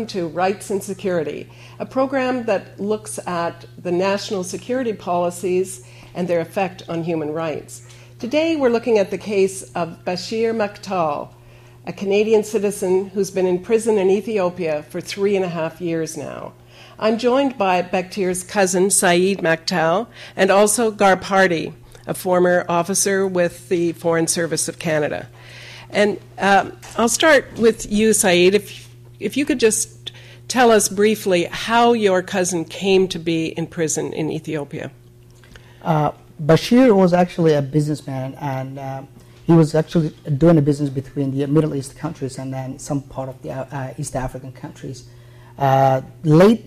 To Rights and Security, a program that looks at the national security policies and their effect on human rights. Today we're looking at the case of Bashir Makhtal, a Canadian citizen who's been in prison in Ethiopia for 3.5 years now. I'm joined by Bashir's cousin, Saeed Makhtal, and also Gar Party, a former officer with the Foreign Service of Canada. And I'll start with you, Saeed. If you could just tell us briefly how your cousin came to be in prison in Ethiopia. Bashir was actually a businessman, and he was actually doing a business between the Middle East countries and then some part of the East African countries. Late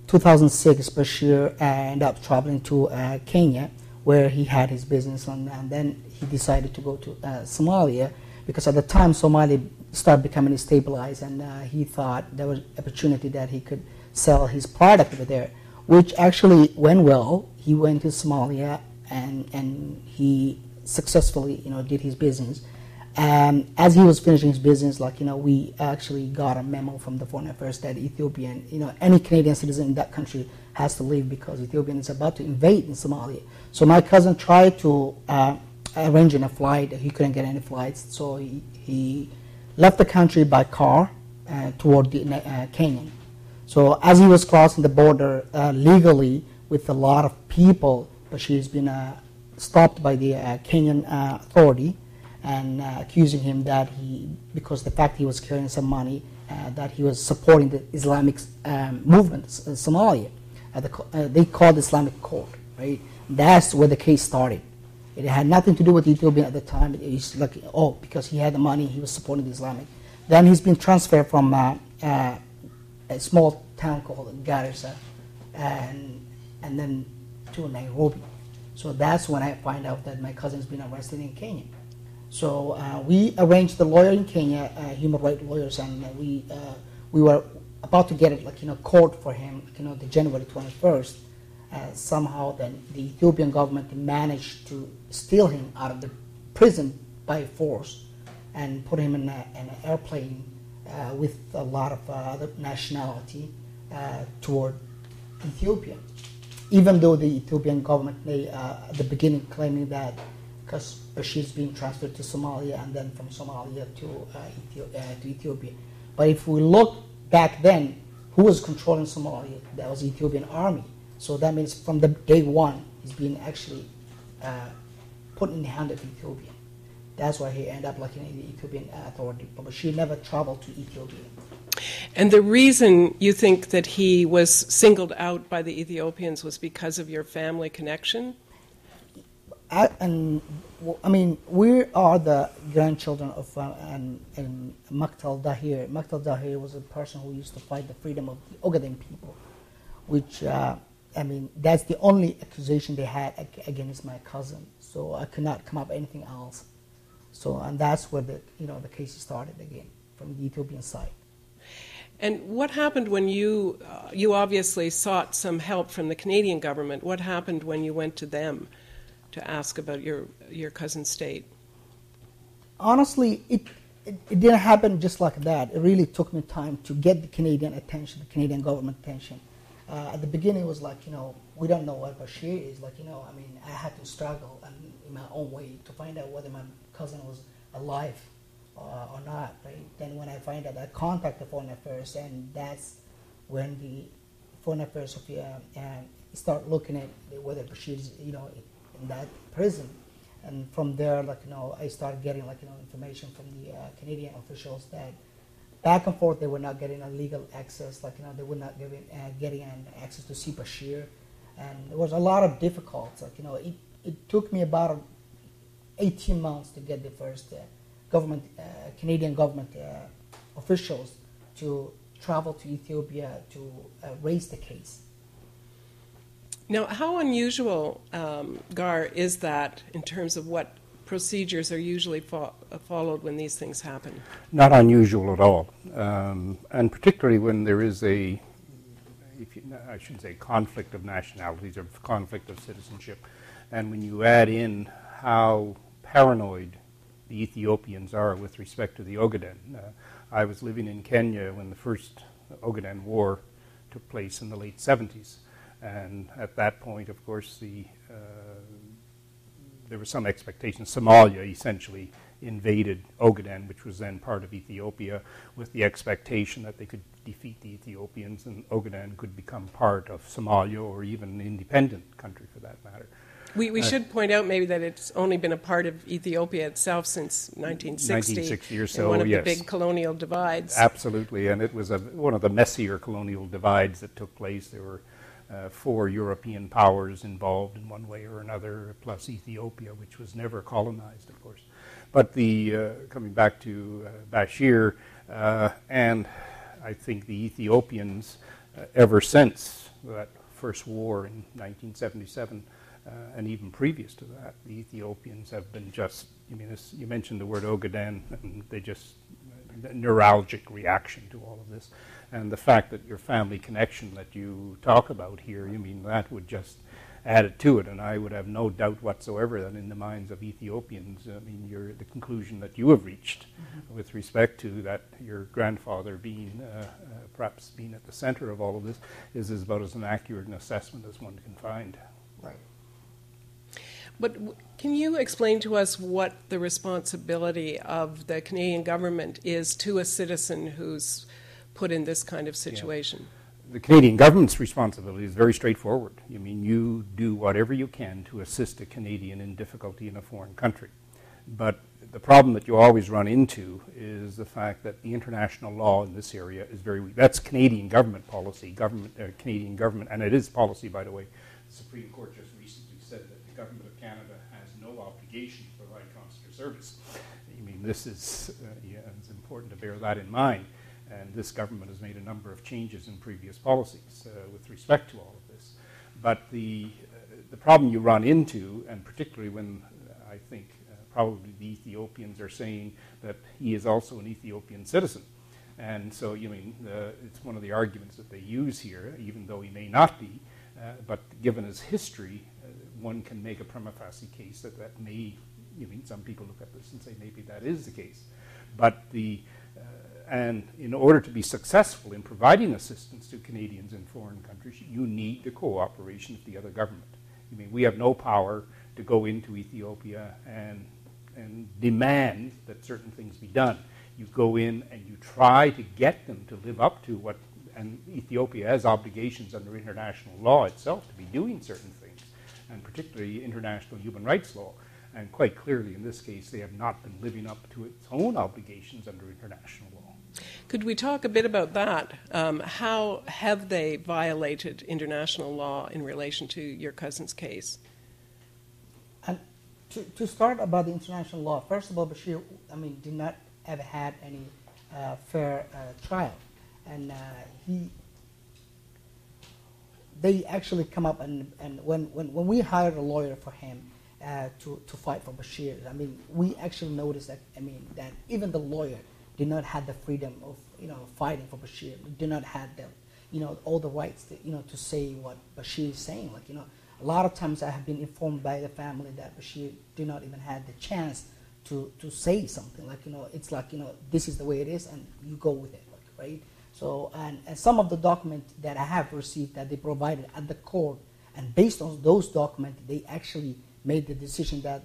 2006, Bashir ended up traveling to Kenya, where he had his business, and then he decided to go to Somalia, because at the time Somalia started becoming stabilized, and he thought there was opportunity that he could sell his product over there, which actually went well. He went to Somalia and he successfully, did his business. And as he was finishing his business, we actually got a memo from the Foreign Affairs that Ethiopian, any Canadian citizen in that country has to leave because Ethiopia is about to invade in Somalia. So my cousin tried to arrange a flight. He couldn't get any flights, so he left the country by car toward Kenya. So as he was crossing the border legally with a lot of people, Bashir's been stopped by the Kenyan authority and accusing him that because the fact he was carrying some money, that he was supporting the Islamic movement in Somalia. They called Islamic court, right? That's where the case started. It had nothing to do with Ethiopia at the time. It was like, because he had the money, he was supporting the Islamic. Then he's been transferred from a small town called Garissa and then to Nairobi. So that's when I find out that my cousin's been arrested in Kenya. So we arranged the lawyer in Kenya, human rights lawyers, and we were about to get it, court for him, the January 21st. Somehow then the Ethiopian government managed to steal him out of the prison by force and put him in an airplane with a lot of other nationality toward Ethiopia. Even though the Ethiopian government, at the beginning claiming that because Bashir's being transferred to Somalia and then from Somalia to Ethiopia. But if we look back then, who was controlling Somalia? That was the Ethiopian army. So that means from the day one, he's been actually put in the hand of Ethiopia. That's why he ended up in the Ethiopian authority. But Bashir never traveled to Ethiopia. And the reason you think that he was singled out by the Ethiopians was because of your family connection? We are the grandchildren of Makhtal Dahir. Makhtal Dahir was a person who used to fight the freedom of the Ogaden people, which, that's the only accusation they had against my cousin. So I could not come up with anything else. So, and that's where the case started again, from the Ethiopian side. And what happened when you obviously sought some help from the Canadian government? What happened when you went to them to ask about your cousin's state? Honestly, it didn't happen just like that. It really took me time to get the Canadian attention, the Canadian government attention. At the beginning, it was we don't know what Bashir is. I had to struggle in my own way to find out whether my cousin was alive or not. Right? Then when I find out, I contact the Foreign Affairs, and that's when the Foreign Affairs start looking at whether Bashir is, in that prison. And from there, I started getting, information from the Canadian officials that back and forth they were not getting a legal access, they were not getting an access to see Bashir. And there was a lot of difficulties. It took me about 18 months to get the first Canadian government officials to travel to Ethiopia to raise the case. Now, how unusual, Gar, is that in terms of what procedures are usually followed when these things happen? Not unusual at all, and particularly when there is I should say, conflict of nationalities or conflict of citizenship, and when you add in how paranoid the Ethiopians are with respect to the Ogaden. I was living in Kenya when the first Ogaden War took place in the late 70s. And at that point, of course, there was some expectation. Somalia essentially invaded Ogaden, which was then part of Ethiopia, with the expectation that they could defeat the Ethiopians and Ogaden could become part of Somalia or even an independent country for that matter. We should point out maybe that it's only been a part of Ethiopia itself since 1960. 1960 or so, one of yes. the big colonial divides. Absolutely, and it was one of the messier colonial divides that took place. There were 4 European powers involved in one way or another, plus Ethiopia, which was never colonized, of course. But coming back to Bashir, and I think the Ethiopians, ever since that first war in 1977, and even previous to that, the Ethiopians have been just, you mentioned the word Ogaden, and they just, neuralgic reaction to all of this. And the fact that your family connection that you talk about here, that would just add it to it. And I would have no doubt whatsoever that in the minds of Ethiopians, the conclusion that you have reached with respect to that your grandfather perhaps being at the center of all of this is about as an accurate an assessment as one can find. Right. But can you explain to us what the responsibility of the Canadian government is to a citizen who's put in this kind of situation? Yeah. The Canadian government's responsibility is very straightforward. You do whatever you can to assist a Canadian in difficulty in a foreign country. But the problem that you always run into is the fact that the international law in this area is very weak. That's Canadian government policy, Canadian government, and it is policy, by the way. The Supreme Court just recently said that the government of Canada has no obligation to provide consular service. This is it's important to bear that in mind. And this government has made a number of changes in previous policies with respect to all of this. But the problem you run into, and particularly when I think probably the Ethiopians are saying that he is also an Ethiopian citizen. And so, it's one of the arguments that they use here, even though he may not be, but given his history, one can make a prima facie case that may, some people look at this and say maybe that is the case. But and in order to be successful in providing assistance to Canadians in foreign countries, you need the cooperation of the other government. We have no power to go into Ethiopia and demand that certain things be done. You go in and you try to get them to live up to what, and Ethiopia has obligations under international law itself to be doing certain things, and particularly international human rights law. And quite clearly in this case, they have not been living up to its own obligations under international law. Could we talk a bit about that? How have they violated international law in relation to your cousin's case? And to start about the international law, first of all, Bashir, did not ever had any fair trial, and they actually come up and when we hired a lawyer for him to fight for Bashir, we actually noticed that that even the lawyer did not have the freedom of fighting for Bashir. Did not have the all the rights to say what Bashir is saying. A lot of times I have been informed by the family that Bashir did not even have the chance to say something. It's this is the way it is, and you go with it, right? So and some of the documents that I have received that they provided at the court, and based on those documents, they actually made the decision that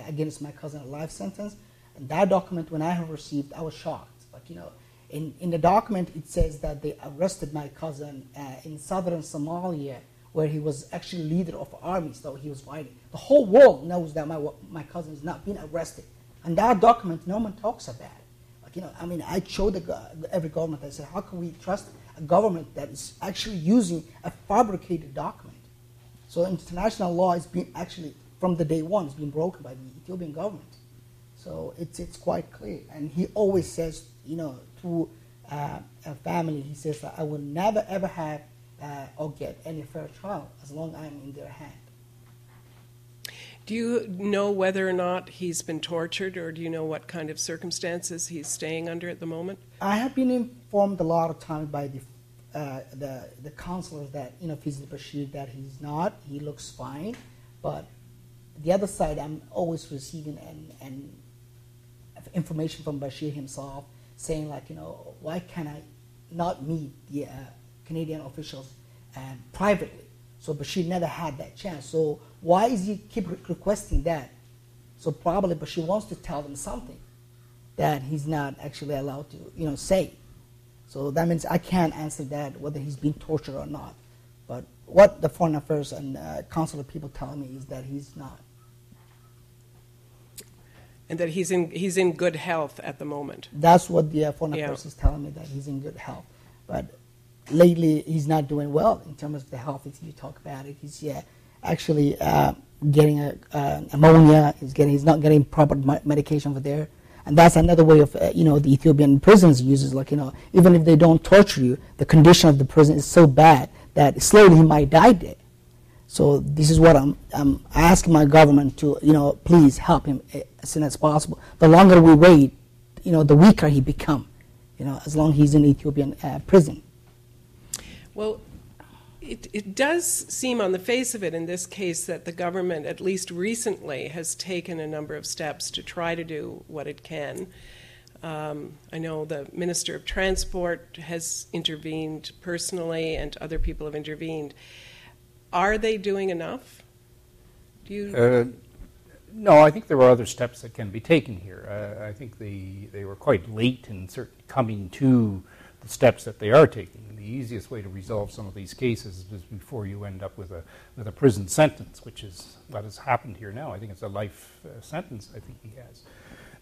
against my cousin a life sentence. And that document, when I have received, I was shocked. In the document, it says that they arrested my cousin in southern Somalia, where he was actually leader of army, so he was fighting. The whole world knows that my cousin is not being arrested. And that document, no one talks about it. I showed every government, I said, how can we trust a government that is actually using a fabricated document? So international law has been actually, from the day one, it's been broken by the Ethiopian government. So it's quite clear. And he always says, to a family, he says that I will never ever have or get any fair trial as long as I'm in their hand. Do you know whether or not he's been tortured, or do you know what kind of circumstances he's staying under at the moment? I have been informed a lot of times by the counselors that visit Bashir that he's not. He looks fine, but the other side, I'm always receiving information from Bashir himself saying why can't I not meet the Canadian officials privately. So Bashir never had that chance. So why is he keep requesting that? So probably Bashir wants to tell them something that he's not actually allowed to, say. So that means I can't answer that, whether he's been tortured or not. But what the Foreign Affairs and consular people tell me is that he's not. And that he's in good health at the moment. That's what the Foreign Affairs is telling me, that he's in good health. But lately, he's not doing well in terms of the health. If you talk about it, he's actually getting ammonia. He's not getting proper medication for there. And that's another way of, the Ethiopian prisons uses, even if they don't torture you, the condition of the prison is so bad that slowly he might die there. So this is what I'm asking my government to, please help him as soon as possible. The longer we wait, the weaker he become, as long as he's in Ethiopian prison. Well, it does seem on the face of it in this case that the government, at least recently, has taken a number of steps to try to do what it can. I know the Minister of Transport has intervened personally, and other people have intervened. Are they doing enough? No, I think there are other steps that can be taken here. I think they were quite late in coming to the steps that they are taking. The easiest way to resolve some of these cases is before you end up with a prison sentence, which is what has happened here now. I think it's a life sentence I think he has.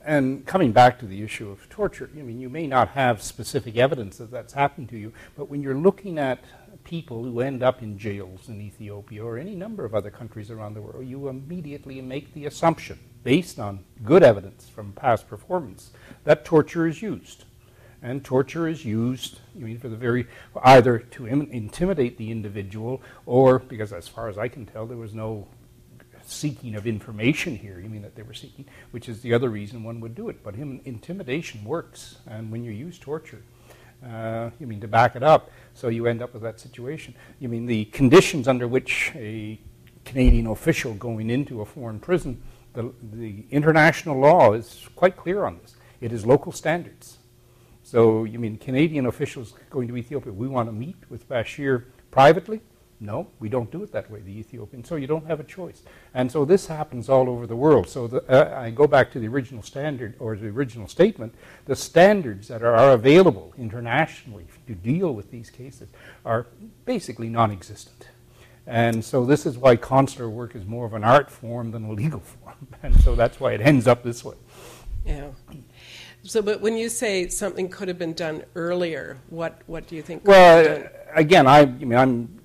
And coming back to the issue of torture, you may not have specific evidence that that's happened to you, but when you're looking at people who end up in jails in Ethiopia or any number of other countries around the world, you immediately make the assumption, based on good evidence from past performance, that torture is used. And torture is used, for the either to intimidate the individual, or because, as far as I can tell, there was no seeking of information here. That they were seeking, which is the other reason one would do it. But intimidation works, and when you use torture, to back it up, so you end up with that situation. The conditions under which a Canadian official going into a foreign prison, the international law is quite clear on this. It is local standards. So, Canadian officials going to Ethiopia, we want to meet with Bashir privately? No, we don't do it that way, the Ethiopian. So you don't have a choice. And so this happens all over the world. So I go back to the original standard, or the original statement. The standards that are available internationally to deal with these cases are basically non-existent. And so this is why consular work is more of an art form than a legal form. And so that's why it ends up this way. Yeah. So, but when you say something could have been done earlier, what do you think could have been done? Again, I'm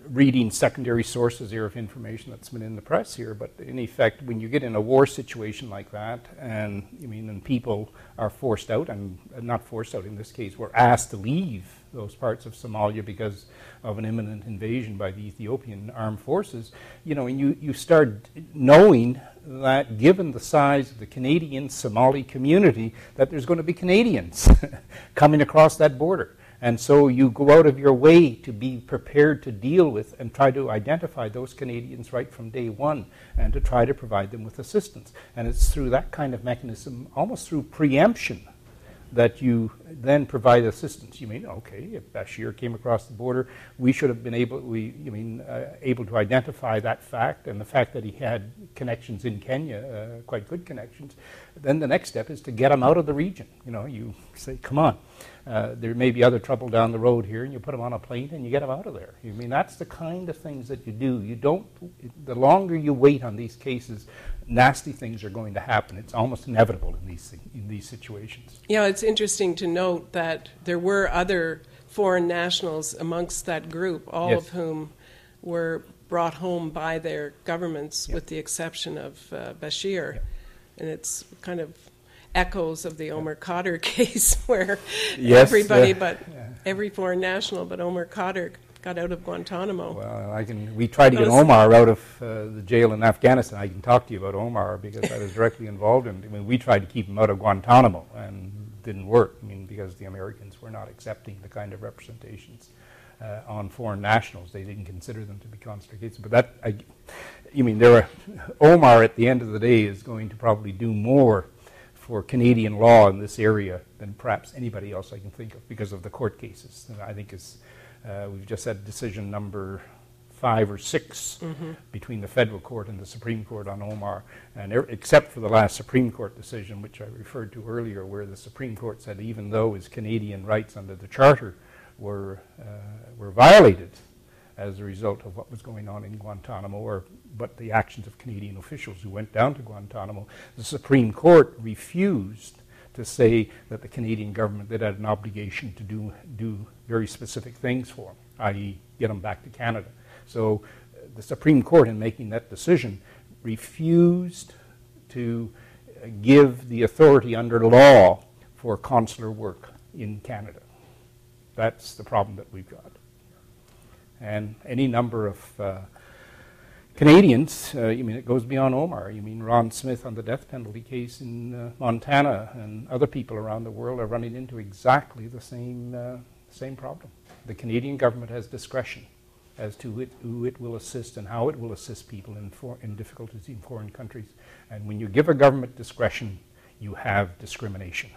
reading secondary sources here of information that's been in the press here, but in effect, when you get in a war situation like that, and and people are forced out, and not forced out in this case, were asked to leave those parts of Somalia because of an imminent invasion by the Ethiopian armed forces, and you start knowing that given the size of the Canadian Somali community, that there's going to be Canadians coming across that border. And so you go out of your way to be prepared to deal with and try to identify those Canadians right from day one and to try to provide them with assistance. And it's through that kind of mechanism, almost through preemption, that you then provide assistance. Okay, if Bashir came across the border, we should have been able to identify that fact, and the fact that he had connections in Kenya, quite good connections. Then the next step is to get him out of the region. You say, come on, there may be other trouble down the road here, and you put him on a plane and you get him out of there. That's the kind of things that you do. The longer you wait on these cases, nasty things are going to happen. It's almost inevitable in these situations. Yeah, it's interesting to note that there were other foreign nationals amongst that group, all Yes. of whom were brought home by their governments, Yeah. with the exception of Bashir. Yeah. And it's kind of echoes of the Omar Khadr case, where Yes, every foreign national but Omar Khadr got out of Guantanamo. Well, we tried to get Omar out of the jail in Afghanistan. I can talk to you about Omar because I was directly involved in it. We tried to keep him out of Guantanamo, and didn't work. because the Americans were not accepting the kind of representations on foreign nationals. They didn't consider them to be consular cases. But Omar at the end of the day is going to probably do more for Canadian law in this area than perhaps anybody else I can think of because of the court cases. And I think we've just had decision number 5 or 6 between the federal court and the Supreme Court on Omar, and except for the last Supreme Court decision, which I referred to earlier, where the Supreme Court said even though his Canadian rights under the Charter were violated as a result of what was going on in Guantanamo, but the actions of Canadian officials who went down to Guantanamo, the Supreme Court refused to say that the Canadian government had an obligation to do very specific things for him, i.e. get him back to Canada. So the Supreme Court, in making that decision, refused to give the authority under law for consular work in Canada. That's the problem that we've got. And any number of Canadians, it goes beyond Omar. Ron Smith on the death penalty case in Montana, and other people around the world are running into exactly the same problem. The Canadian government has discretion as to who it will assist and how it will assist people in difficulties in foreign countries. And when you give a government discretion, you have discrimination.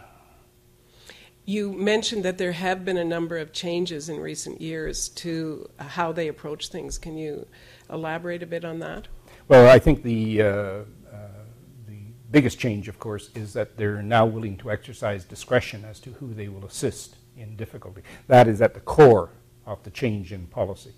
You mentioned that there have been a number of changes in recent years to how they approach things. Can you elaborate a bit on that? Well, I think the biggest change, of course, is that they're now willing to exercise discretion as to who they will assist in difficulty. That is at the core of the change in policy.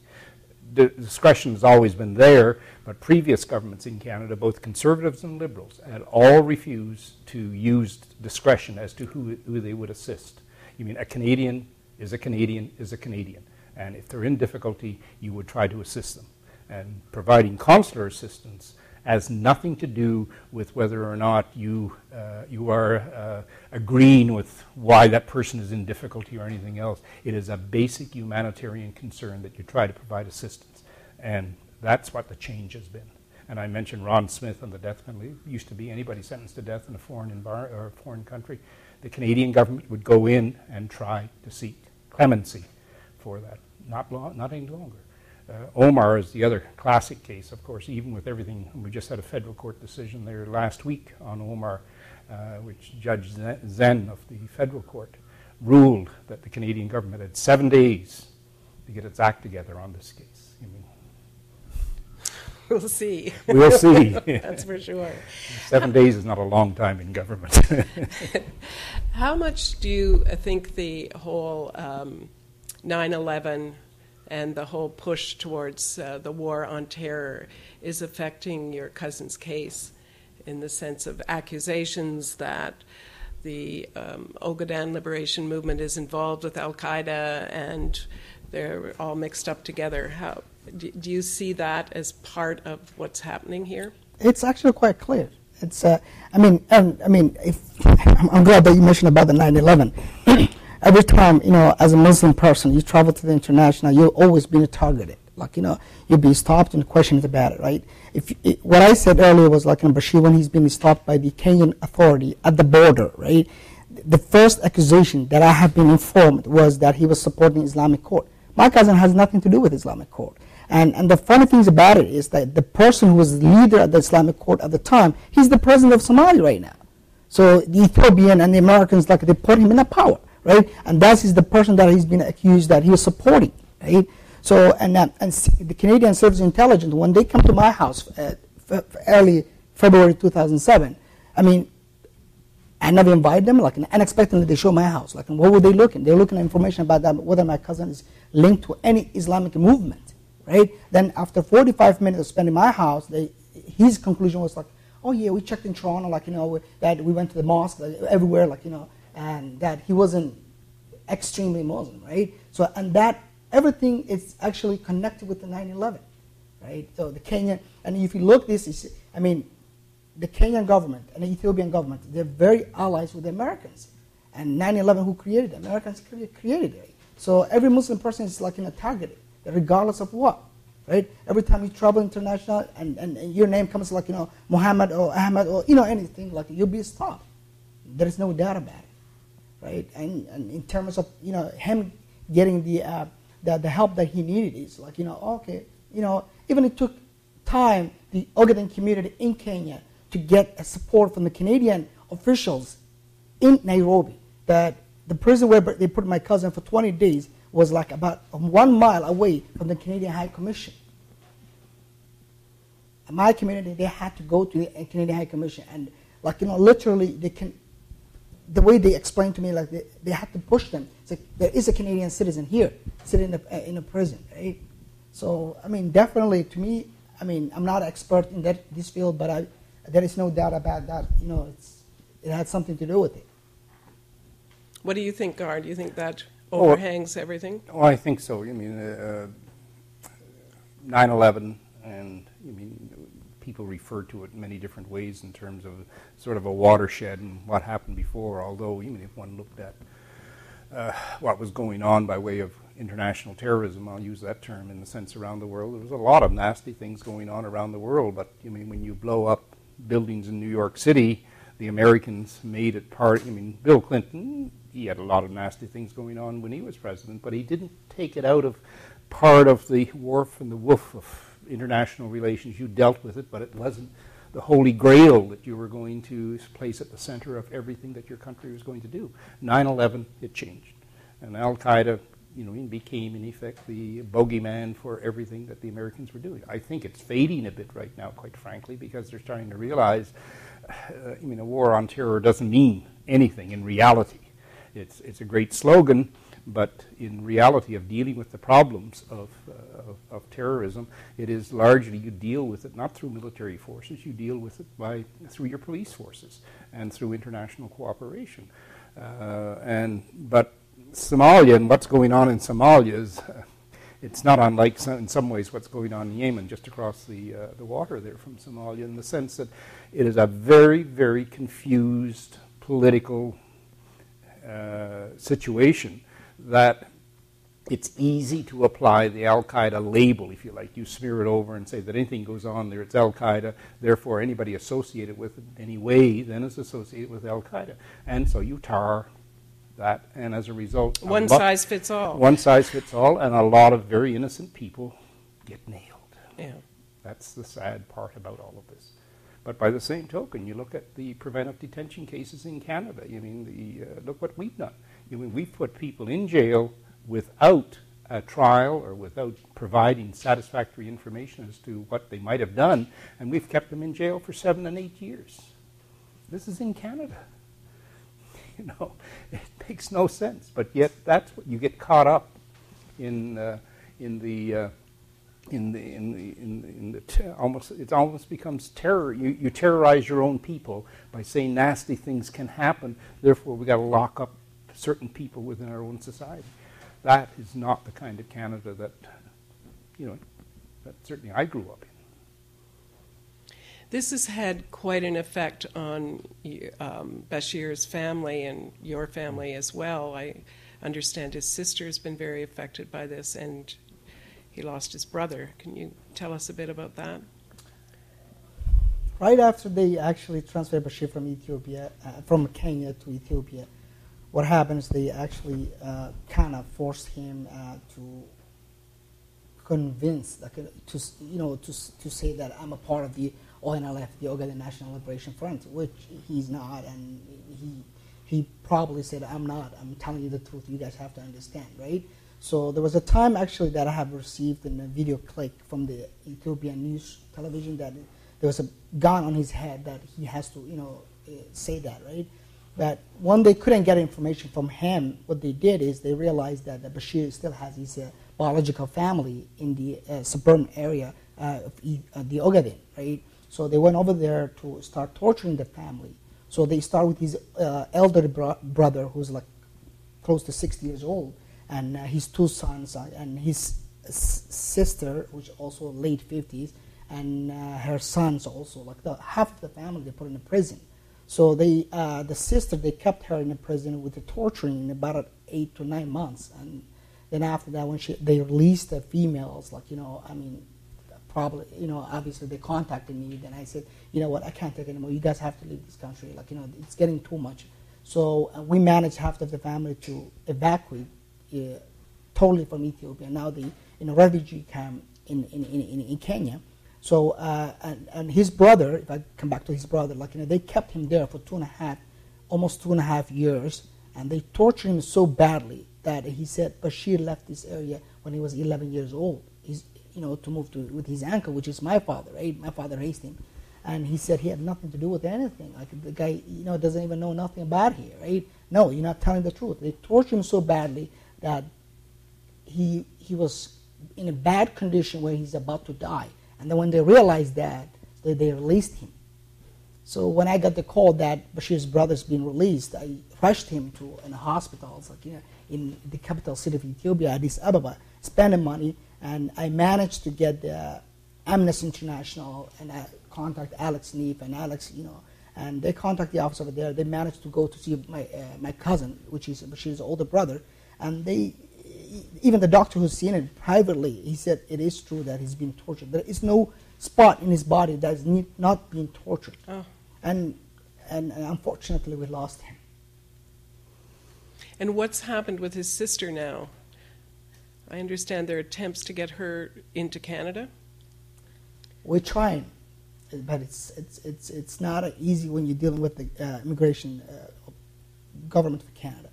The discretion has always been there, but previous governments in Canada, both Conservatives and Liberals, had all refused to use discretion as to who they would assist. A Canadian is a Canadian is a Canadian. And if they're in difficulty, you would try to assist them. And providing consular assistance has nothing to do with whether or not you are agreeing with why that person is in difficulty or anything else. It is a basic humanitarian concern that you try to provide assistance. And that's what the change has been. And I mentioned Ron Smith on the death penalty. It used to be anybody sentenced to death in a foreign country, the Canadian government would go in and try to seek clemency for that. Not any longer. Omar is the other classic case, of course, even with everything. We just had a federal court decision there last week on Omar, which Judge Zen of the federal court ruled that the Canadian government had 7 days to get its act together on this case. We'll see. We'll see. That's for sure. 7 days is not a long time in government. How much do you think the whole 9/11 and the whole push towards the war on terror is affecting your cousin's case in the sense of accusations that the Ogaden Liberation Movement is involved with Al-Qaeda and they're all mixed up together? How do you see that as part of what's happening here? It's actually quite clear. It's, I'm glad that you mentioned about the 9/11. Every time, as a Muslim person, you travel to the international, you're always being targeted. You'll be stopped and questioned about it, right? What I said earlier was Bashir, when he's being stopped by the Kenyan authority at the border, right? The first accusation that I have been informed was that he was supporting Islamic Court. My cousin has nothing to do with Islamic Court. And the funny things about it is that the person who was the leader at the Islamic Court at the time, he's the president of Somalia right now. So the Ethiopian and the Americans, they put him in a power, right? And that is the person that he's been accused that he was supporting, right? So, and the Canadian Service of Intelligence, when they come to my house early February 2007, I never invited them, unexpectedly they show my house. What were they looking? They're looking at information about that, whether my cousin is linked to any Islamic movement. Right? Then after 45 minutes of spending my house, his conclusion was oh yeah, we checked in Toronto, that we went to the mosque, everywhere, and that he wasn't extremely Muslim, right? So, and that everything is actually connected with the 9/11, right? So the Kenyan, and if you look this, the Kenyan government and the Ethiopian government, they're very allies with the Americans. And 9/11, who created it? Americans created it. So every Muslim person is targeted, regardless of what, right? Every time you travel international and your name comes Muhammad or Ahmed or anything, you'll be stopped. There is no doubt about it, right? And in terms of him getting the help that he needed, is okay, even it took time, the Ogaden community in Kenya to get support from the Canadian officials in Nairobi. That the prison where they put my cousin for 20 days was like about 1 mile away from the Canadian High Commission. My community, they had to go to the Canadian High Commission, and literally the way they explained to me, like they had to push them. It's like, there is a Canadian citizen here sitting in a prison, right? So, I mean, definitely to me, I mean, I'm not an expert in this field, but there is no doubt about that. It had something to do with it. What do you think, Gar? Do you think that overhangs everything? Oh, I think so. I mean, 9/11, and I mean, people refer to it in many different ways in terms of sort of a watershed and what happened before. Although, even if one looked at what was going on by way of international terrorism, I'll use that term in the sense around the world, there was a lot of nasty things going on around the world. But I mean, when you blow up buildings in New York City, the Americans made it part. I mean, Bill Clinton, he had a lot of nasty things going on when he was president, but he didn't take it out of part of the warp and the woof of international relations. You dealt with it, but it wasn't the holy grail that you were going to place at the center of everything that your country was going to do. 9/11, it changed. And Al-Qaeda, became, in effect, the bogeyman for everything that the Americans were doing. I think it's fading a bit right now, quite frankly, because they're starting to realize, a war on terror doesn't mean anything in reality. It's a great slogan, but in reality of dealing with the problems of terrorism, it is largely you deal with it not through military forces, you deal with it through your police forces and through international cooperation. But Somalia and what's going on in Somalia is it's not unlike in some ways what's going on in Yemen, just across the water there from Somalia, in the sense that it is a very, very confused political situation that it's easy to apply the Al-Qaeda label, if you like. You smear it over and say that anything goes on there, it's Al-Qaeda, therefore anybody associated with it in any way then is associated with Al-Qaeda. And so you tar that, and as a result... One size fits all. One size fits all, and a lot of very innocent people get nailed. Yeah. That's the sad part about all of this. But by the same token, you look at the preventive detention cases in Canada. Look what we've done. We've put people in jail without a trial or without providing satisfactory information as to what they might have done, and we've kept them in jail for 7 and 8 years. This is in Canada. It makes no sense, but yet that's what you get caught up in. It almost becomes terror. You terrorize your own people by saying nasty things can happen. Therefore, we got to lock up certain people within our own society. That is not the kind of Canada that that certainly I grew up in. This has had quite an effect on Bashir's family and your family as well. I understand his sister has been very affected by this, and he lost his brother. Can you tell us a bit about that? Right after they actually transferred Bashir from Kenya to Ethiopia, what happens? They actually kind of forced him to convince, to say that I'm a part of the ONLF, the Ogaden National Liberation Front, which he's not, and he probably said, I'm not. I'm telling you the truth. You guys have to understand, right? So there was a time actually that I have received in a video clip from the Ethiopian news television that there was a gun on his head that he has to, say that, right? But when they couldn't get information from him, what they did is they realized that Bashir still has his biological family in the suburban area of the Ogaden, right? So they went over there to start torturing the family. So they start with his elder brother, who's like close to 60 years old, and his 2 sons, and his sister, which also late 50s, and her sons also, like half of the family they put in a prison. So the sister, they kept her in a prison with the torturing in about 8 to 9 months, and then after that, when they released the females, probably, obviously they contacted me. Then I said, what, I can't take it anymore. You guys have to leave this country. It's getting too much. So we managed half of the family to evacuate totally from Ethiopia. Now they in a refugee camp in Kenya. So and his brother, if I come back to his brother, they kept him there for 2.5 almost 2.5 years, and they tortured him so badly that he said Bashir left this area when he was 11 years old. He's, to move with his uncle, which is my father, right? My father raised him. And he said he had nothing to do with anything. Like the guy, doesn't even know nothing about here, right? No, you're not telling the truth. They tortured him so badly that he was in a bad condition where he's about to die. And then when they realized that, they released him. So when I got the call that Bashir's brother's been released, I rushed him to a hospital. It's like, in the capital city of Ethiopia, Addis Ababa, spending money, and I managed to get the Amnesty International, and I contact Alex Neef and Alex, and they contact the office over there. They managed to go to see my cousin, which is Bashir's older brother, and even the doctor who's seen it privately, he said it is true that he's been tortured. There is no spot in his body that is not being tortured. Oh. And unfortunately, we lost him. And what's happened with his sister now? I understand there are attempts to get her into Canada. We're trying, but it's not easy when you're dealing with the immigration government of Canada.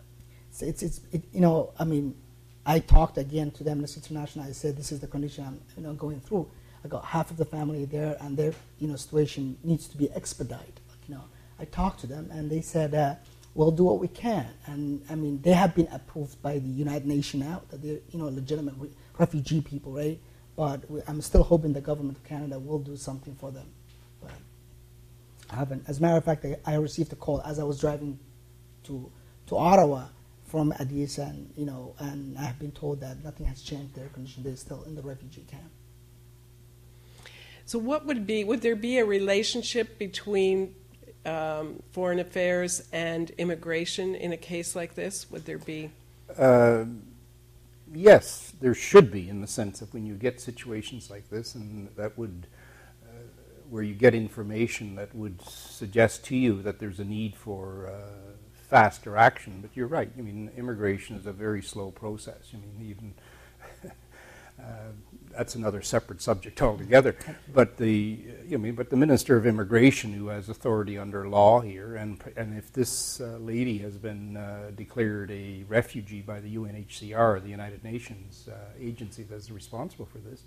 I talked again to the Amnesty International. I said this is the condition I'm going through. I got half of the family there, and their situation needs to be expedited. I talked to them, and they said we'll do what we can. And they have been approved by the United Nations now that they're legitimate refugee people, right? But I'm still hoping the government of Canada will do something for them. But I haven't. As a matter of fact, I received a call as I was driving to Ottawa from Addis, and I have been told that nothing has changed their condition. They're still in the refugee camp. So would there be a relationship between foreign affairs and immigration in a case like this? Would there be? Yes, there should be, in the sense that when you get situations like this, and that would, where you get information that would suggest to you that there's a need for faster action. But you're right. Immigration is a very slow process. Even that's another separate subject altogether. But the Minister of Immigration, who has authority under law here, and if this lady has been declared a refugee by the UNHCR, the United Nations agency that's responsible for this,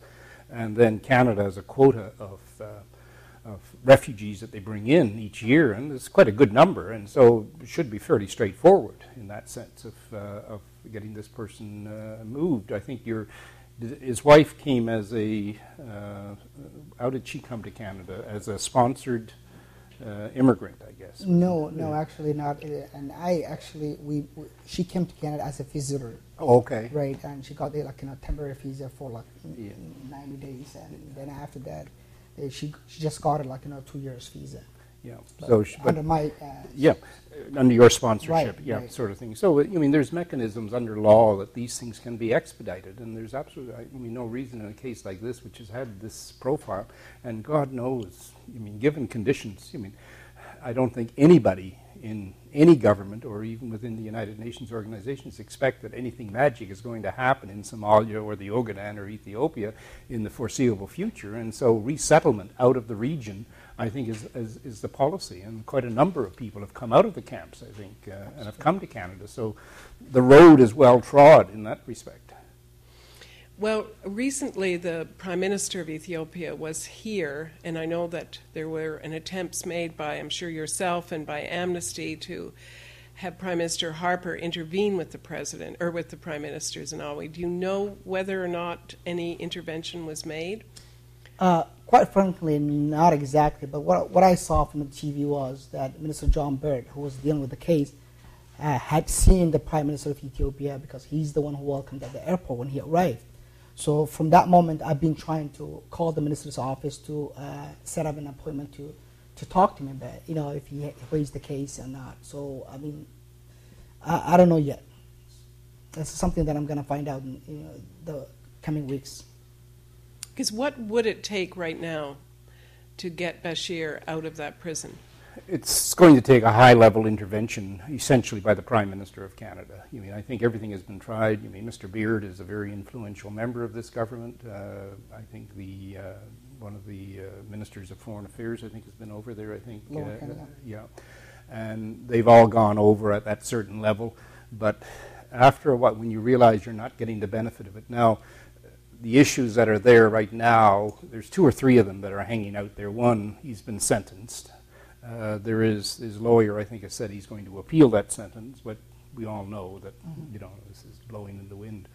and then Canada has a quota of refugees that they bring in each year, and it's quite a good number, and so it should be fairly straightforward in that sense of getting this person moved. I think his wife came as how did she come to Canada? As a sponsored immigrant, I guess. No, actually not. And she came to Canada as a visitor. Oh, okay. Right, and she got a temporary visa for 90 days, and then after that, she just got a 2 years visa. Yeah. So under my under your sponsorship, right. Sort of thing. So there's mechanisms under law that these things can be expedited, and there's absolutely no reason in a case like this, which has had this profile, and God knows, given conditions, I don't think anybody in any government or even within the United Nations organizations expect that anything magic is going to happen in Somalia or the Ogaden or Ethiopia in the foreseeable future, and so resettlement out of the region, I think, is the policy, and quite a number of people have come out of the camps, I think, and have come to Canada, so the road is well trod in that respect. Well, recently the Prime Minister of Ethiopia was here, and I know that there were attempts made by, I'm sure yourself, and by Amnesty to have Prime Minister Harper intervene with the President, or with the Prime Ministers in Awe. Do you know whether or not any intervention was made? Quite frankly, not exactly, but what I saw from the TV was that Minister John Bird, who was dealing with the case, had seen the Prime Minister of Ethiopia because he's the one who welcomed at the airport when he arrived. So from that moment, I've been trying to call the minister's office to set up an appointment to talk to him about, if he raised the case or not. So, I don't know yet. That's something that I'm going to find out in the coming weeks. Because what would it take right now to get Bashir out of that prison? It's going to take a high-level intervention, essentially by the Prime Minister of Canada. I think everything has been tried. Mr. Beard is a very influential member of this government. I think one of the ministers of Foreign Affairs, I think, has been over there. I think, and they've all gone over at that certain level. But after a while, when you realize you're not getting the benefit of it. Now, the issues that are there right now, there's 2 or 3 of them that are hanging out there. One, he's been sentenced. There is his lawyer, I think, has said he's going to appeal that sentence, but we all know that, this is blowing in the wind.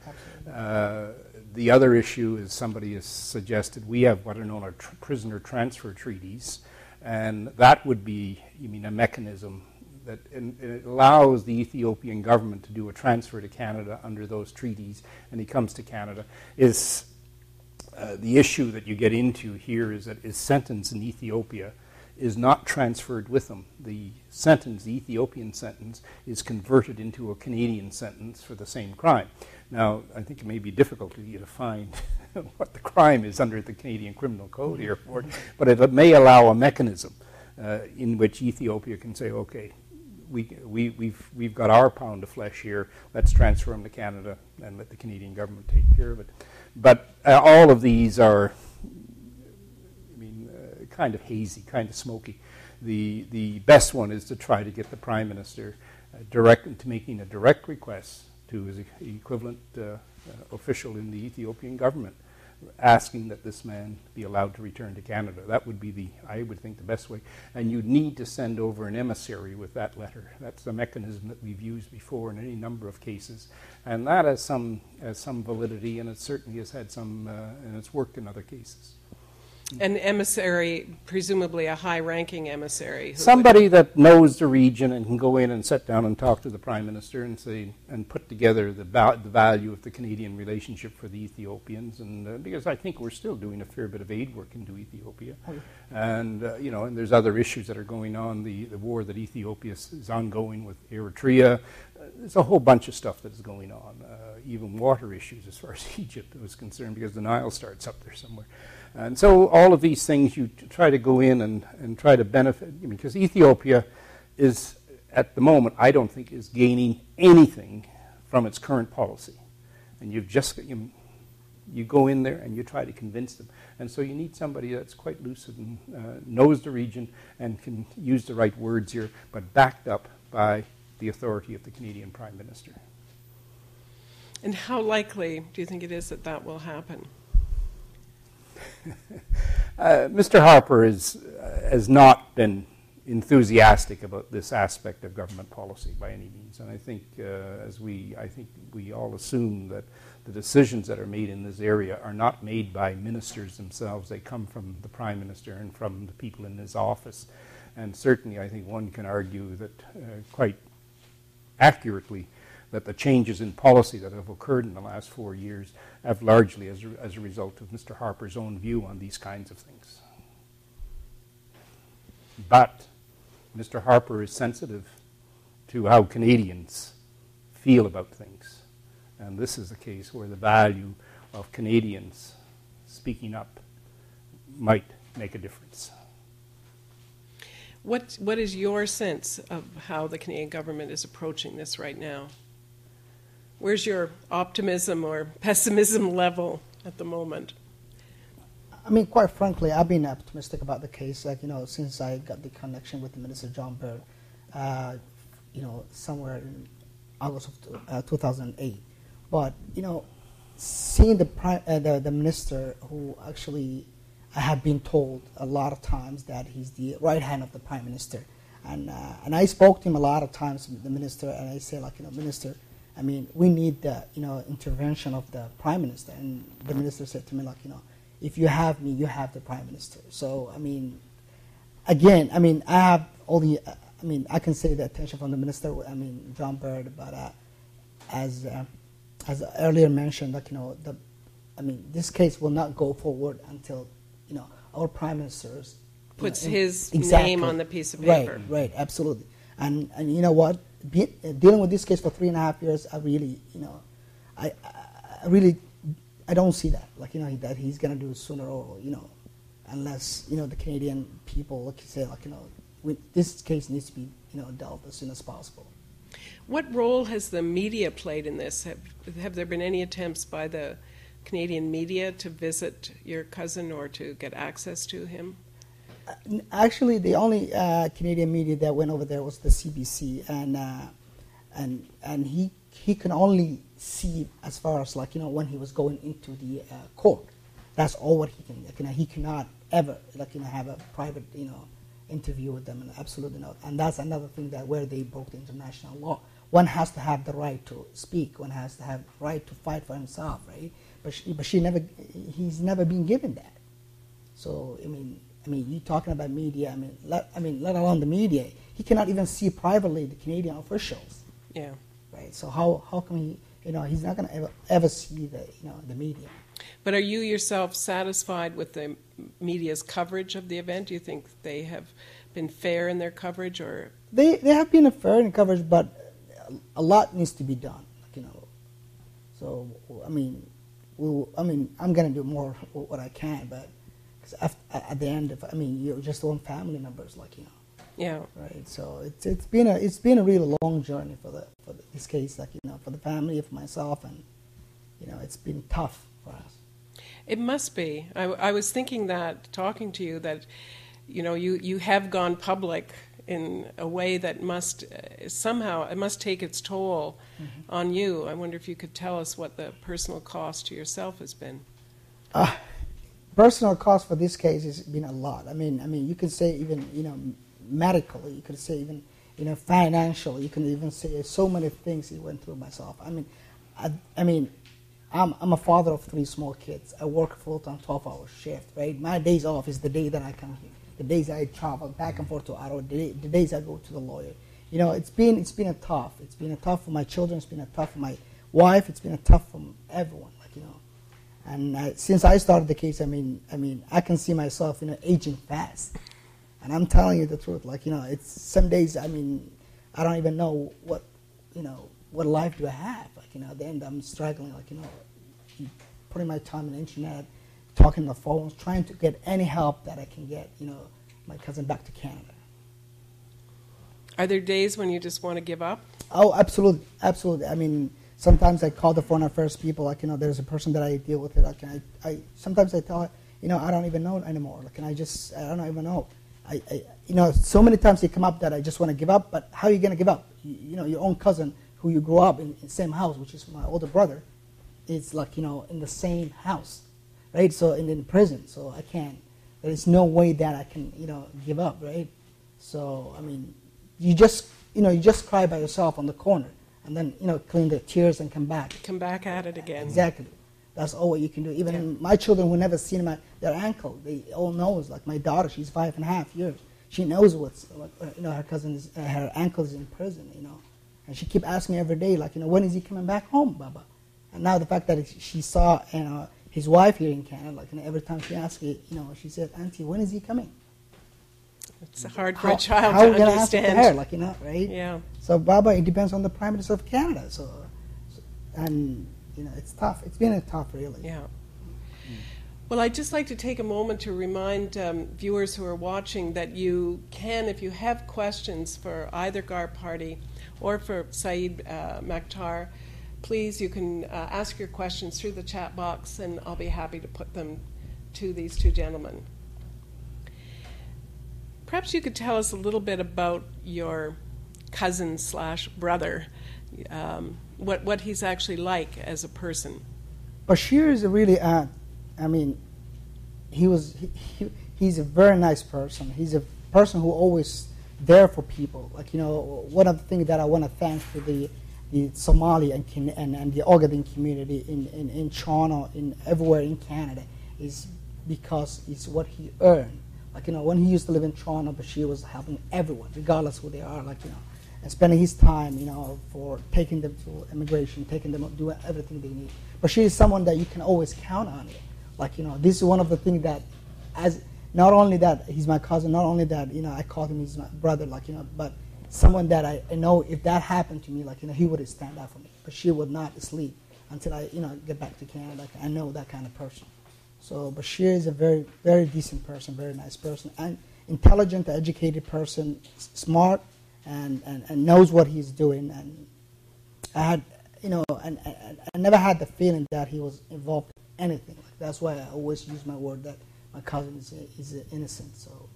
The other issue is somebody has suggested we have what are known as prisoner transfer treaties, and that would be, a mechanism that it allows the Ethiopian government to do a transfer to Canada under those treaties, and he comes to Canada. The issue that you get into here is that his sentence in Ethiopia is not transferred with him. The Ethiopian sentence, is converted into a Canadian sentence for the same crime. Now, I think it may be difficult for you to find what the crime is under the Canadian Criminal Code here for it, but it may allow a mechanism in which Ethiopia can say, okay, we've got our pound of flesh here, let's transfer him to Canada and let the Canadian government take care of it. But all of these are kind of hazy, kind of smoky. The best one is to try to get the Prime Minister to making a direct request to his equivalent official in the Ethiopian government, asking that this man be allowed to return to Canada. That would be I would think, the best way. And you'd need to send over an emissary with that letter. That's a mechanism that we've used before in any number of cases. And that has some validity, and it certainly has had some, and it's worked in other cases. An emissary, presumably a high-ranking emissary. Somebody that knows the region and can go in and sit down and talk to the Prime Minister and say and put together the value of the Canadian relationship for the Ethiopians, and because I think we're still doing a fair bit of aid work into Ethiopia, and and there's other issues that are going on. The war that Ethiopia is ongoing with Eritrea. There's a whole bunch of stuff that is going on, even water issues as far as Egypt was concerned, because the Nile starts up there somewhere. And so all of these things you try to go in and try to benefit, because Ethiopia is, at the moment, I don't think is gaining anything from its current policy. And you go in there and you try to convince them. And so you need somebody that's quite lucid and knows the region and can use the right words here, but backed up by the authority of the Canadian Prime Minister. And how likely do you think it is that that will happen? Mr. Harper has not been enthusiastic about this aspect of government policy by any means, and I think we all assume that the decisions that are made in this area are not made by ministers themselves. They come from the Prime Minister and from the people in his office, and certainly I think one can argue that quite accurately that the changes in policy that have occurred in the last 4 years have largely as a result of Mr. Harper's own view on these kinds of things. But Mr. Harper is sensitive to how Canadians feel about things. And this is a case where the value of Canadians speaking up might make a difference. What is your sense of how the Canadian government is approaching this right now? Where's your optimism or pessimism level at the moment? I mean, quite frankly, I've been optimistic about the case, since I got the connection with the Minister John Bird, somewhere in August of 2008. But, seeing the minister, who actually I have been told a lot of times that he's the right hand of the Prime Minister. And I spoke to him a lot of times, the minister, and I say, Minister, I mean, we need the, intervention of the Prime Minister. And the minister said to me, if you have me, you have the Prime Minister. So, again, I have only, I can say the attention from the minister, John Bird, but as earlier mentioned, this case will not go forward until, our Prime Minister puts his name on the piece of paper. Right, absolutely. And you know what? Dealing with this case for 3.5 years, I really, I don't see that, that he's going to do it sooner or, unless, the Canadian people, say, this case needs to be, dealt as soon as possible. What role has the media played in this? Have there been any attempts by the Canadian media to visit your cousin or to get access to him? Actually, the only Canadian media that went over there was the CBC, and he can only see as far as when he was going into the court. That's all what he can. He cannot ever have a private interview with them, and absolutely not. And that's another thing that where they broke the international law. One has to have the right to speak. One has to have the right to fight for himself, right? But he's never been given that. So I mean, you talking about media. Let alone the media. He cannot even see privately the Canadian officials. Yeah. Right. So how can he? He's not going to ever see the media. But are you yourself satisfied with the media's coverage of the event? Do you think they have been fair in their coverage, or they have been fair in coverage, but a lot needs to be done. So I'm going to do more what I can, but at the end, you're just one family members, Yeah. Right. So it's been a really long journey for this case, for the family, for myself, and it's been tough for us. It must be. I was thinking that, talking to you, that you have gone public in a way that must somehow, it must take its toll on you. I wonder if you could tell us what the personal cost to yourself has been. Personal cost for this case has been a lot. You could say even medically, you could say even financially, you can even say so many things he went through myself. I'm a father of 3 small kids. I work full-time 12-hour shift, right? My days off is the day that I come here, the days I travel back and forth to Ottawa, the days I go to the lawyer. It's been a tough. It's been a tough for my children. It's been a tough for my wife. It's been a tough for everyone, And since I started the case, I can see myself, aging fast. And I'm telling you the truth. It's some days. I don't even know what life do I have. At the end, I'm struggling. Putting my time on the internet, talking on the phones, trying to get any help that I can get. My cousin back to Canada. Are there days when you just want to give up? Oh, absolutely, absolutely. Sometimes I call the phone at first people. There's a person that I deal with it. Sometimes I tell her, I don't even know anymore. I don't even know. So many times they come up that I just want to give up. But how are you going to give up? Your own cousin who you grew up in the same house, which is my older brother, is in the same house, right? So in prison. So I can't. There is no way that I can give up, right? So you just cry by yourself on the corner, and then clean the tears and come back. Come back at it again. Exactly. That's all what you can do. Even my children who never seen their ankle, they all know. My daughter, she's 5.5 years. She knows her cousin is, her ankle is in prison, and she keep asking me every day, when is he coming back home, Baba? And now the fact that she saw his wife here in Canada, every time she asks me, she said, Auntie, when is he coming? It's hard for a child how to are we gonna understand. ask her, right? Yeah. So, Baba, it depends on the Prime Minister of Canada. And it's tough. It's been tough, really. Yeah. Well, I'd just like to take a moment to remind viewers who are watching that you can, if you have questions for either Gar Party or for Saeed Makhtal, please, you can ask your questions through the chat box, and I'll be happy to put them to these 2 gentlemen. Perhaps you could tell us a little bit about your cousin/brother, what he's actually like as a person. Bashir is a really, he's a very nice person. He's a person who always there for people. One of the things that I want to thank to the Somali and the Ogaden community in Toronto, everywhere in Canada, is because it's what he earned. When he used to live in Toronto, Bashir was helping everyone, regardless who they are, and spending his time, for taking them to immigration, taking them to do everything they need. Bashir is someone that you can always count on. This is one of the things that, not only that he's my cousin, not only that, I call him he's my brother, but someone that I know if that happened to me, he would stand up for me. Bashir would not sleep until I, get back to Canada. I know that kind of person. So Bashir is a very, very decent person, very nice person, and intelligent, educated person, smart, and knows what he's doing. And I had, and I never had the feeling that he was involved in anything. That's why I always use my word that my cousin is innocent. So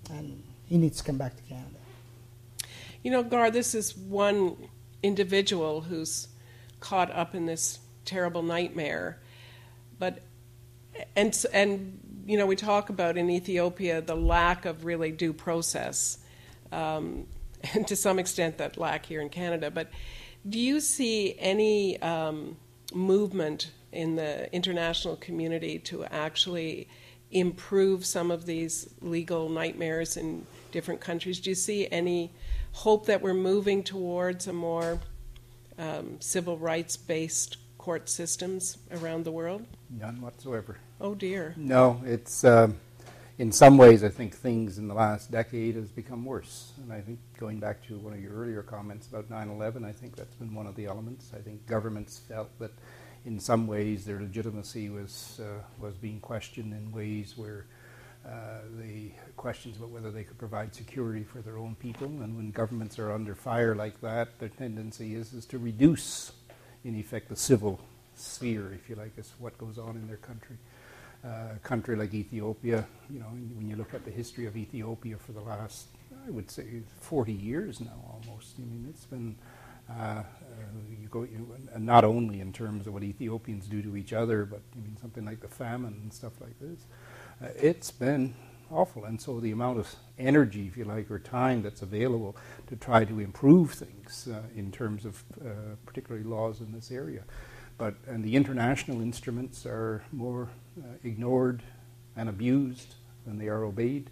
and he needs to come back to Canada. You know, Gar, this is one individual who's caught up in this terrible nightmare. But, and you know, we talk about in Ethiopia the lack of really due process, and to some extent that lack here in Canada. But do you see any movement in the international community to actually improve some of these legal nightmares in different countries? Do you see any hope that we're moving towards a more civil rights-based court systems around the world? None whatsoever. Oh dear. No, it's in some ways I think things in the last decade has become worse. And I think going back to one of your earlier comments about 9/11, I think that's been one of the elements. I think governments felt that in some ways their legitimacy was being questioned in ways where the questions about whether they could provide security for their own people, and when governments are under fire like that, their tendency is to reduce, in effect, the civil sphere, if you like, is what goes on in their country. A country like Ethiopia, you know, when you look at the history of Ethiopia for the last, I would say, 40 years now almost. I mean, it's been not only in terms of what Ethiopians do to each other, but I mean something like the famine and stuff like this. It's been awful, and so the amount of energy, if you like, or time that's available to try to improve things in terms of particularly laws in this area. And the international instruments are more ignored and abused than they are obeyed.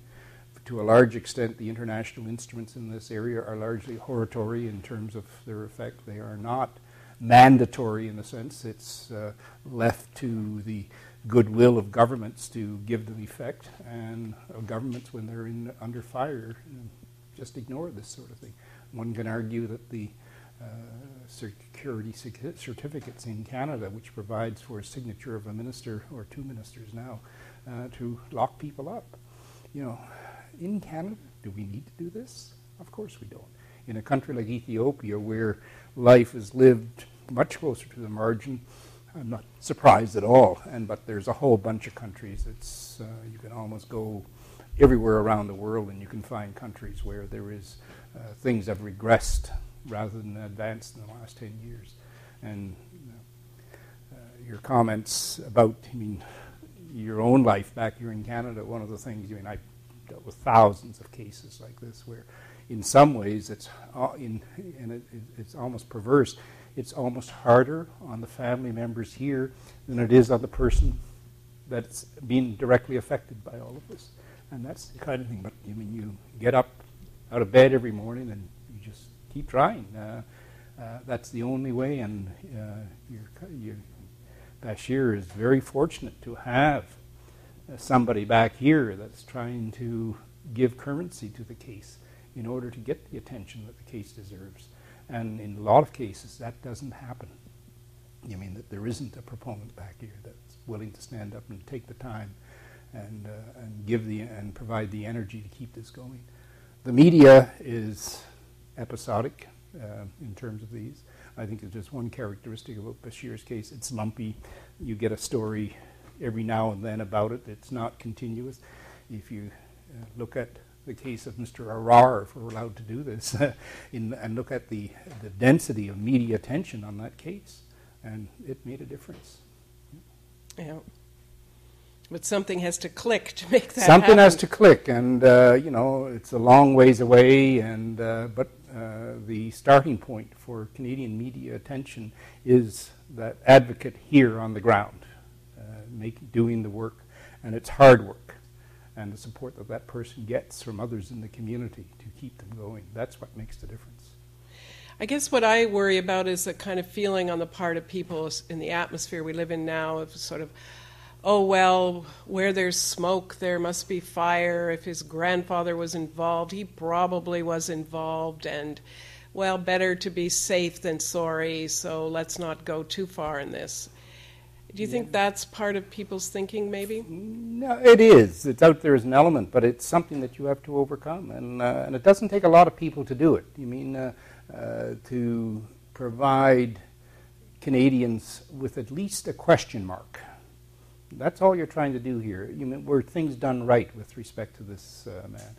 To a large extent, the international instruments in this area are largely hortatory in terms of their effect. They are not mandatory in the sense it's left to the goodwill of governments to give them effect, and governments, when they're under fire, just ignore this sort of thing. One can argue that the security certificates in Canada, which provides for a signature of a minister or two ministers now to lock people up. You know, in Canada, do we need to do this? Of course we don't. In a country like Ethiopia, where life is lived much closer to the margin, I'm not surprised at all. But there's a whole bunch of countries. It's you can almost go everywhere around the world, and you can find countries where there is things have regressed rather than advanced in the last 10 years. And your comments about, I mean, your own life back here in Canada, one of the things, I mean, I've dealt with thousands of cases like this where in some ways it's almost perverse. It's almost harder on the family members here than it is on the person that's being directly affected by all of this. And that's the kind of thing. But I mean, you get up out of bed every morning and you just keep trying. That's the only way. And Bashir is very fortunate to have somebody back here that's trying to give currency to the case in order to get the attention that the case deserves. And in a lot of cases, that doesn't happen. I mean, that there isn't a proponent back here that's willing to stand up and take the time and provide the energy to keep this going. The media is episodic in terms of these. I think there's just one characteristic about Bashir's case. It's lumpy. You get a story every now and then about it. It's not continuous. If you look at the case of Mr. Arar, if we're allowed to do this, and look at the density of media attention on that case, and it made a difference. Yeah. But something has to click to make that Something happen. has to click, and you know, it's a long ways away, and but the starting point for Canadian media attention is that advocate here on the ground, doing the work, and it's hard work, and the support that that person gets from others in the community to keep them going. That's what makes the difference. I guess what I worry about is a kind of feeling on the part of people in the atmosphere we live in now of sort of, oh, well, where there's smoke, there must be fire. If his grandfather was involved, he probably was involved, and, well, better to be safe than sorry, so let's not go too far in this. Do you think that's part of people's thinking, maybe? No, it is. It's out there as an element, but it's something that you have to overcome, and it doesn't take a lot of people to do it. You mean to provide Canadians with at least a question mark. That's all you're trying to do here. Were things done right with respect to this man?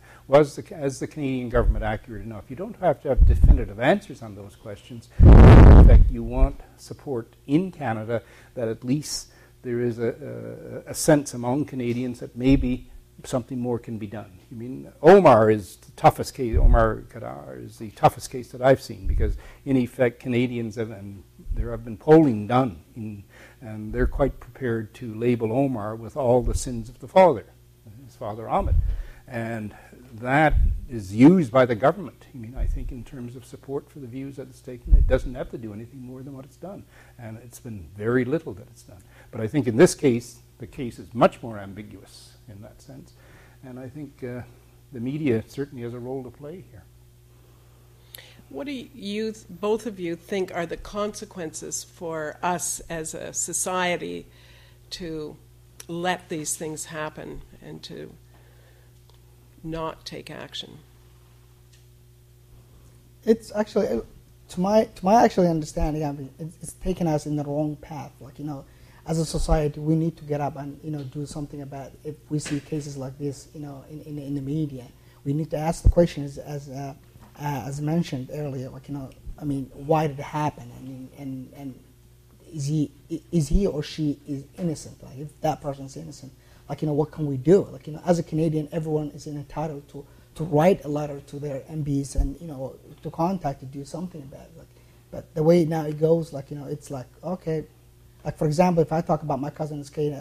As the Canadian government accurate enough? You don't have to have definitive answers on those questions. In fact, you want support in Canada that at least there is a sense among Canadians that maybe something more can be done. Omar is the toughest case. Omar Khadr is the toughest case that I've seen because, in effect, Canadians have, and there have been polling done, and they're quite prepared to label Omar with all the sins of the father, his father Ahmed, and that is used by the government. I think in terms of support for the views that it's taken, it doesn't have to do anything more than what it's done, and it's been very little that it's done. But I think in this case, the case is much more ambiguous in that sense. And I think the media certainly has a role to play here. What do you, both of you, think are the consequences for us as a society to let these things happen and to not take action? It's actually, to my actually understanding, it's taken us in the wrong path. As a society, we need to get up and do something about it. If we see cases like this, in the media, we need to ask the questions as mentioned earlier. Why did it happen? And is he or she is innocent? If that person's innocent, what can we do? As a Canadian, everyone is entitled to write a letter to their MPs and to contact to do something about it. But the way now it goes, it's okay. For example, if I talk about my cousin's case,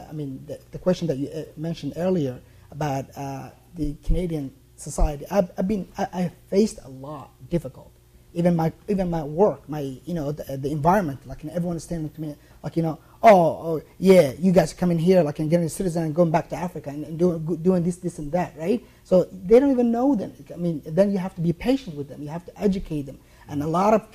the question that you mentioned earlier about the Canadian society, I faced a lot difficult. Even my work, the environment, everyone is standing to me, oh yeah, you guys are coming here, and getting a citizen and going back to Africa and doing this and that, right? So they don't even know them. Then you have to be patient with them. You have to educate them. And a lot of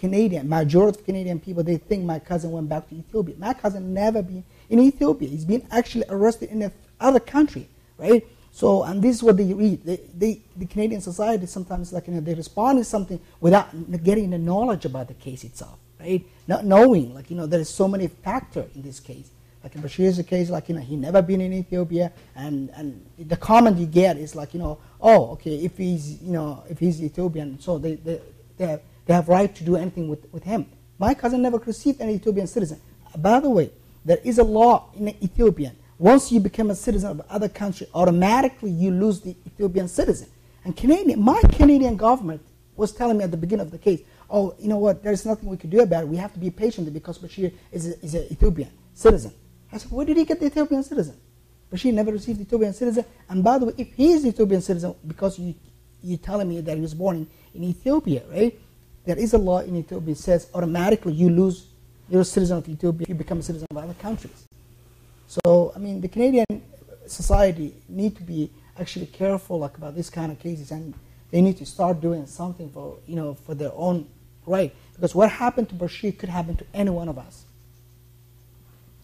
majority of Canadian people, they think my cousin went back to Ethiopia. My cousin never been in Ethiopia. He's been actually arrested in another country, right? So, and this is what they read. The Canadian society sometimes, they respond to something without getting the knowledge about the case itself, right? Not knowing, there is so many factors in this case. In Bashir's case, he never been in Ethiopia, and the comment you get is oh, okay, if he's Ethiopian, so they have right to do anything with him. My cousin never received any Ethiopian citizen. By the way, there is a law in Ethiopia. Once you become a citizen of other country, automatically you lose the Ethiopian citizen. And my Canadian government was telling me at the beginning of the case, oh, you know what, there's nothing we can do about it. We have to be patient because Bashir is an Ethiopian citizen. I said, where did he get the Ethiopian citizen? Bashir never received the Ethiopian citizen. And by the way, if he is the Ethiopian citizen, because you're telling me that he was born in Ethiopia, right? There is a law in Ethiopia that says automatically you lose your citizen of Ethiopia if you become a citizen of other countries. So, the Canadian society need to be actually careful about this kind of cases, and they need to start doing something for their own right. Because what happened to Bashir could happen to any one of us.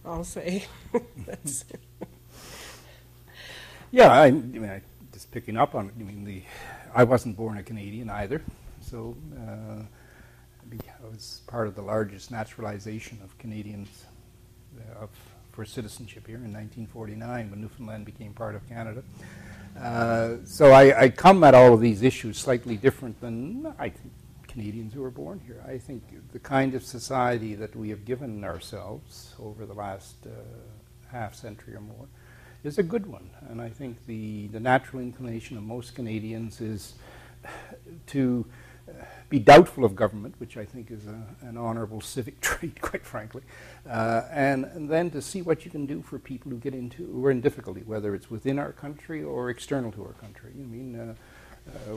I'll say. Yeah, I just picking up on it. I wasn't born a Canadian either. So I was part of the largest naturalization of Canadians for citizenship here in 1949 when Newfoundland became part of Canada. So I come at all of these issues slightly different than I think Canadians who were born here. I think the kind of society that we have given ourselves over the last half century or more is a good one. And I think the natural inclination of most Canadians is to be doubtful of government, which I think is an honorable civic trait, quite frankly, and then to see what you can do for people who are in difficulty, whether it's within our country or external to our country.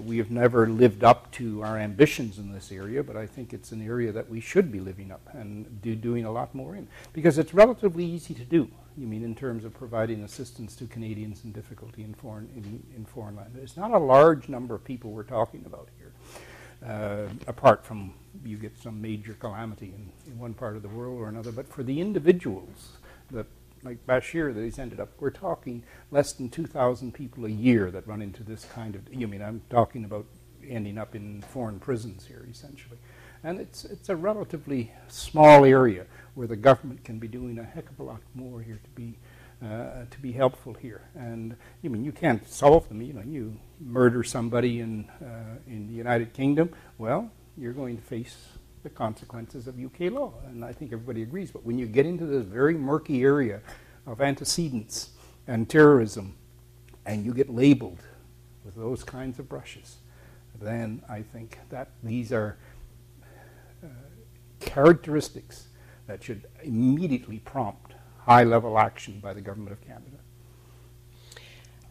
We have never lived up to our ambitions in this area, but I think it's an area that we should be living up and doing a lot more in, because it's relatively easy to do. In terms of providing assistance to Canadians in difficulty in foreign land. It's not a large number of people we're talking about here. Apart from you get some major calamity in one part of the world or another, but for the individuals that, like Bashir, that he's ended up, we're talking less than 2,000 people a year that run into this kind of, I'm talking about ending up in foreign prisons here, essentially. And it's a relatively small area where the government can be doing a heck of a lot more here to be to be helpful here. And you can't solve them. You murder somebody in the United Kingdom, well, you're going to face the consequences of UK law, and I think everybody agrees. But when you get into this very murky area of antecedents and terrorism, and you get labeled with those kinds of brushes, then I think that these are characteristics that should immediately prompt high-level action by the Government of Canada.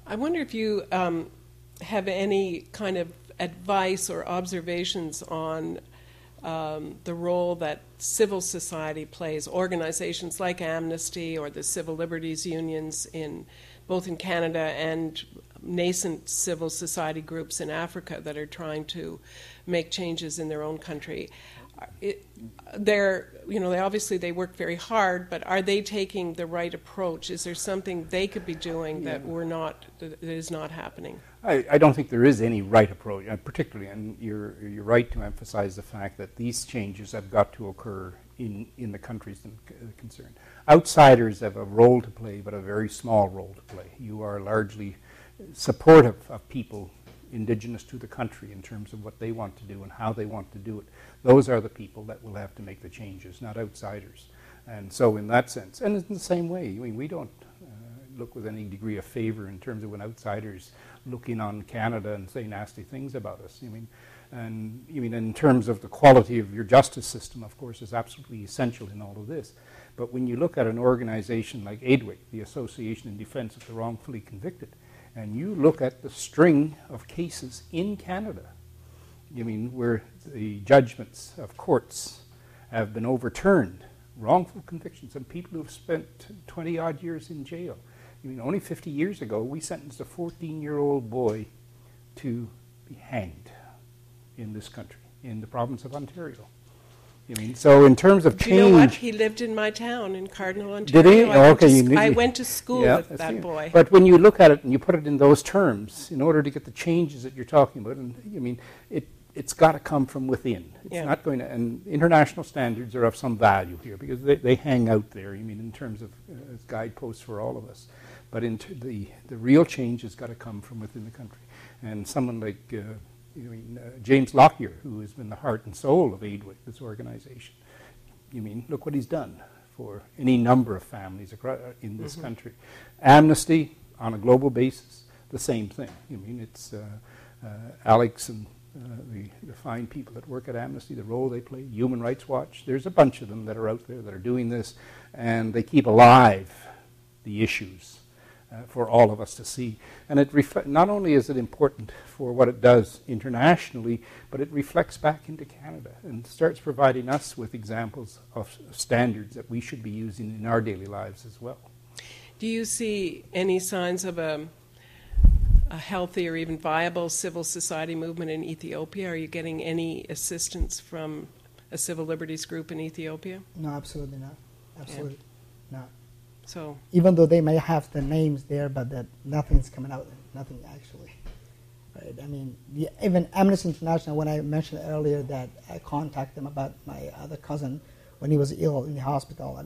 I wonder if you have any kind of advice or observations on the role that civil society plays, organizations like Amnesty or the civil liberties unions both in Canada and nascent civil society groups in Africa that are trying to make changes in their own country. They work very hard, but are they taking the right approach? Is there something they could be doing that is not happening? I don't think there is any right approach, particularly, and you're right to emphasize the fact that these changes have got to occur in the countries concerned. Outsiders have a role to play, but a very small role to play. You are largely supportive of people indigenous to the country in terms of what they want to do and how they want to do it. Those are the people that will have to make the changes, not outsiders. And so in that sense, and in the same way, we don't look with any degree of favor in terms of when outsiders looking on Canada and say nasty things about us. In terms of the quality of your justice system, of course, is absolutely essential in all of this. But when you look at an organization like AIDWC, the Association in Defense of the Wrongfully Convicted, and you look at the string of cases in Canada, where the judgments of courts have been overturned, wrongful convictions, and people who have spent 20-odd years in jail. Only 50 years ago, we sentenced a 14-year-old boy to be hanged in this country, in the province of Ontario. So in terms of change... You know what? He lived in my town in Cardinal, Ontario. Did he? I went to school with that boy. But when you look at it and you put it in those terms, in order to get the changes that you're talking about, and it's got to come from within. It's not going to... And international standards are of some value here because they hang out there, in terms of as guideposts for all of us. But the real change has got to come from within the country. And someone like... James Lockyer, who has been the heart and soul of AIDWC, this organization. Look what he's done for any number of families in this country. Amnesty, on a global basis, the same thing. It's Alex and the fine people that work at Amnesty, the role they play, Human Rights Watch. There's a bunch of them that are out there that are doing this, and they keep alive the issues for all of us to see. And not only is it important for what it does internationally, but it reflects back into Canada and starts providing us with examples of standards that we should be using in our daily lives as well. Do you see any signs of a healthy or even viable civil society movement in Ethiopia? Are you getting any assistance from a civil liberties group in Ethiopia? No, absolutely not. Absolutely not. So even though they may have the names there, but that nothing's coming out. Nothing actually. Right? Even Amnesty International, when I mentioned earlier that I contacted them about my other cousin when he was ill in the hospital.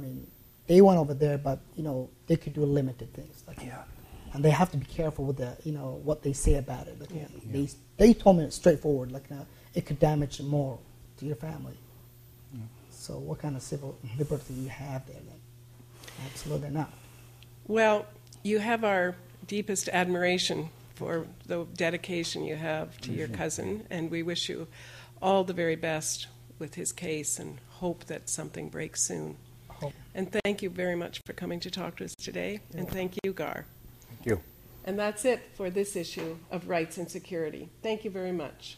They went over there, but they could do limited things. And they have to be careful with what they say about it. They told me straightforward, it could damage more to your family. Yeah. So what kind of civil liberty do you have there then? Absolutely not. Well, you have our deepest admiration for the dedication you have to your cousin, and we wish you all the very best with his case and hope that something breaks soon. And thank you very much for coming to talk to us today, and thank you, Gar. Thank you. And that's it for this issue of Rights and Security. Thank you very much.